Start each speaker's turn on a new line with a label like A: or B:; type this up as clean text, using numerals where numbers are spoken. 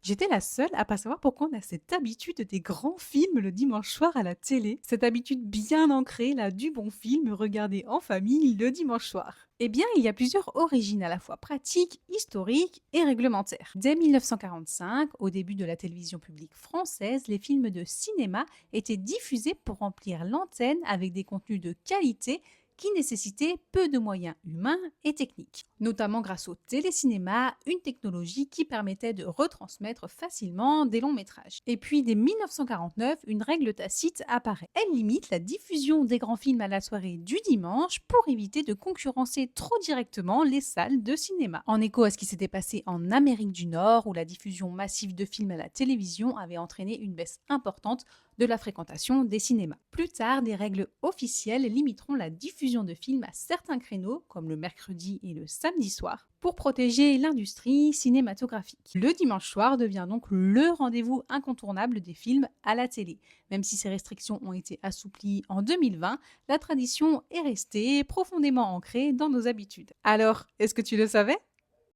A: J'étais la seule à pas savoir pourquoi on a cette habitude des grands films le dimanche soir à la télé. Cette habitude bien ancrée, là, du bon film regardé en famille le dimanche soir. Eh bien, il y a plusieurs origines à la fois pratiques, historiques et réglementaires. Dès 1945, au début de la télévision publique française, les films de cinéma étaient diffusés pour remplir l'antenne avec des contenus de qualité qui nécessitaient peu de moyens humains et techniques, notamment grâce au télécinéma, une technologie qui permettait de retransmettre facilement des longs métrages. Et puis, dès 1949, une règle tacite apparaît. Elle limite la diffusion des grands films à la soirée du dimanche pour éviter de concurrencer trop directement les salles de cinéma. En écho à ce qui s'était passé en Amérique du Nord, où la diffusion massive de films à la télévision avait entraîné une baisse importante de la fréquentation des cinémas. Plus tard, des règles officielles limiteront la diffusion de films à certains créneaux, comme le mercredi et le samedi soir, pour protéger l'industrie cinématographique. Le dimanche soir devient donc le rendez-vous incontournable des films à la télé. Même si ces restrictions ont été assouplies en 2020, la tradition est restée profondément ancrée dans nos habitudes. Alors, est-ce que tu le savais?